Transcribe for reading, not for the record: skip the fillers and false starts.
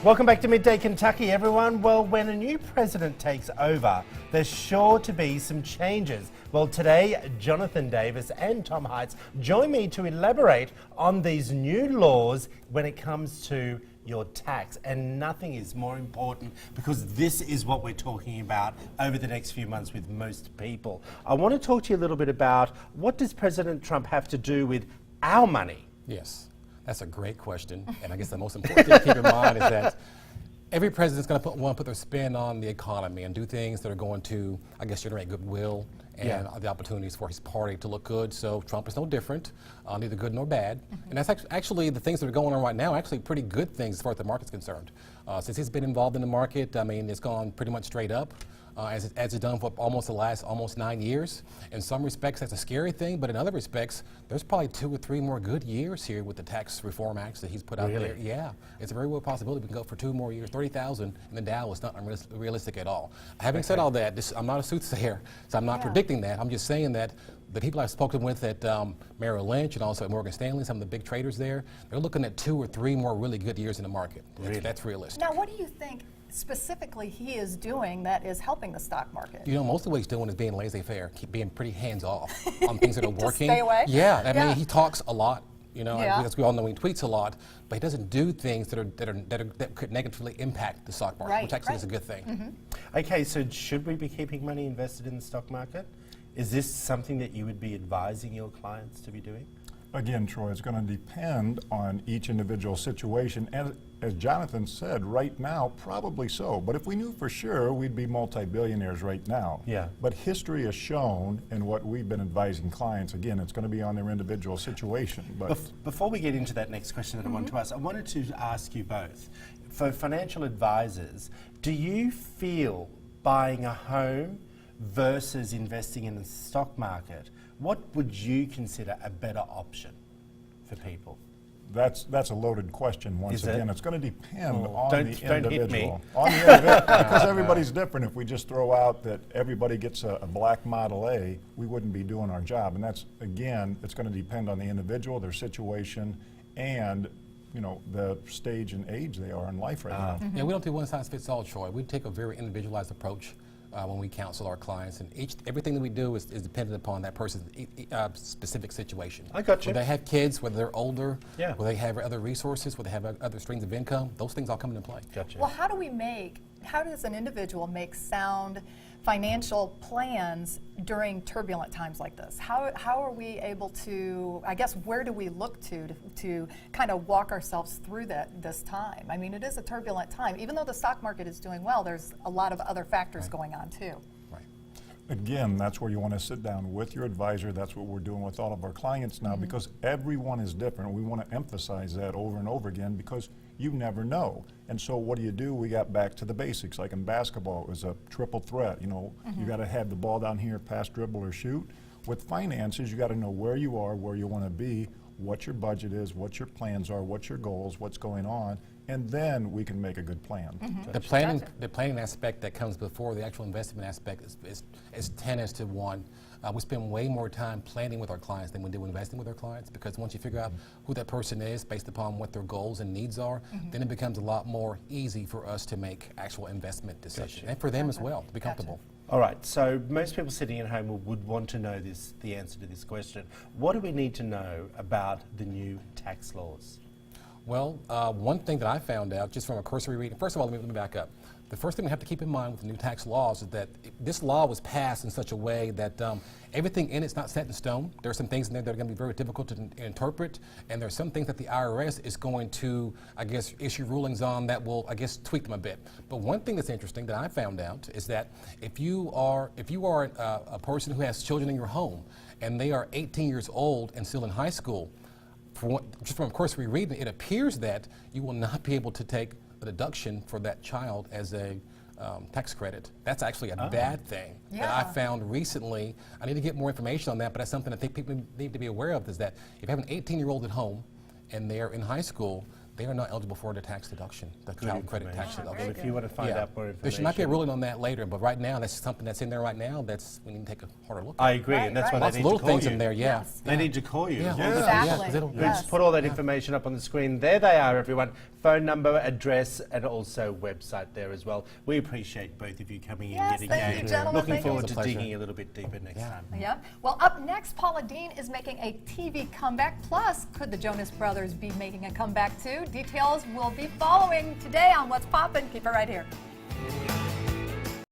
Welcome back to Midday Kentucky, everyone. Well, when a new president takes over, there's sure to be some changes. Well, today, Jonathan Davis and Tom Heitz join me to elaborate on these new laws when it comes to your tax. And nothing is more important because this is what we're talking about over the next few months with most people. I want to talk to you a little bit about what does President Trump have to do with our money? Yes. That's a great question, and I guess the most important thing to keep in mind is that every president's going to want to put their spin on the economy and do things that are going to, I guess, generate goodwill and the opportunities for his party to look good. So Trump is no different, neither good nor bad. And that's actually the things that are going on right now, actually pretty good things as far as the market's concerned. Since he's been involved in the market, I mean, it's gone pretty much straight up. As it's done for almost the last 9 years. In some respects, that's a scary thing, but in other respects, there's probably 2 or 3 more good years here with the tax reform acts that he's put out there. Yeah, it's a very real possibility we can go for 2 more years. 30,000 in the Dow is not unrealistic at all. Having said all that, I'm not a soothsayer, so I'm not predicting that. I'm just saying that the people I've spoken with at Merrill Lynch and also at Morgan Stanley, some of the big traders there, they're looking at 2 or 3 more really good years in the market. That's realistic. Now, what do you think specifically he is doing that is helping the stock market? You know, most of what he's doing is being laissez-faire, being pretty hands-off on things that are working. Stay away? Yeah, I mean, he talks a lot, you know, because we all know he tweets a lot, but he doesn't do things that could negatively impact the stock market, which actually is a good thing. Okay, so should we be keeping money invested in the stock market? Is this something that you would be advising your clients to be doing? Again, Troy, it's going to depend on each individual situation. And as Jonathan said, right now, probably so. But if we knew for sure, we'd be multi-billionaires right now. Yeah. But history has shown, and what we've been advising clients, again, it's going to be on their individual situation. But Before we get into that next question that I want to ask, I wanted to ask you both. For financial advisors, do you feel buying a home versus investing in the stock market, what would you consider a better option for people? That's a loaded question. Once again, it's going to depend on the individual. Don't hit me. Because everybody's different. If we just throw out that everybody gets a black Model A, we wouldn't be doing our job. And that's, again, it's going to depend on the individual, their situation, and you know, the stage and age they are in life right now. Yeah, we don't do one size fits all, Troy. We take a very individualized approach when we counsel our clients, and everything that we do is dependent upon that person's specific situation. I got you. Whether they have kids, whether they're older, Yeah. whether they have other resources, whether they have other streams of income, those things all come into play. Gotcha. Well, how does an individual make sound financial plans during turbulent times like this? How are we able to, I guess, where do we look to kind of walk ourselves through this time? I mean, it is a turbulent time. Even though the stock market is doing well, there's a lot of other factors going on too. Right. Again, that's where you want to sit down with your advisor. That's what we're doing with all of our clients now, because everyone is different. We want to emphasize that over and over again because you never know. And so what do? We got back to the basics. Like in basketball, it was a triple threat. You know, you got to have the ball down here, pass, dribble, or shoot. With finances, you got to know where you are, where you want to be, what your budget is, what your plans are, what your goals, what's going on, and then we can make a good plan. The planning aspect that comes before the actual investment aspect is 10 as to 1. We spend way more time planning with our clients than we do investing with our clients, because once you figure out who that person is based upon what their goals and needs are, then it becomes a lot more easy for us to make actual investment decisions, and for them as well to be comfortable. All right, so most people sitting at home would want to know the answer to this question. What do we need to know about the new tax laws? Well, one thing that I found out just from a cursory reading, first of all, let me back up. The first thing we have to keep in mind with the new tax laws is that this law was passed in such a way that everything in it's not set in stone. There are some things in there that are going to be very difficult to interpret, and there are some things that the IRS is going to, I guess, issue rulings on that will, I guess, tweak them a bit. But one thing that's interesting that I found out is that if you are a person who has children in your home and they are 18 years old and still in high school, just from cursory reading, it appears that you will not be able to take a deduction for that child as a tax credit. That's actually a bad thing that I found recently. I need to get more information on that, but that's something I think people need to be aware of, is that if you have an 18-year-old at home and they're in high school, they are not eligible for the tax deduction, the child credit tax information. deduction. Well, if you want to find out more There information. might be a ruling on that later, but right now, that's something that's in there right now that's, we need to take a harder look at. I agree, Right, and that's right. why Lots they of need to little call things you. in there, yeah. Yes. They need to call you. Yeah. all the Yeah. time. Exactly. 'cause they don't- We'll Yes. just put all that information up on the screen. There they are, everyone. Phone number, address, and also website there as well. We appreciate both of you coming in Yes, yet thank again. you, gentlemen. Looking Thank you. forward It to was a pleasure. digging a little bit deeper next time. Yeah. Well, up next, Paula Dean is making a TV comeback. Plus, could the Jonas Brothers be making a comeback too? Details will be following today on What's Poppin'. Keep it right here.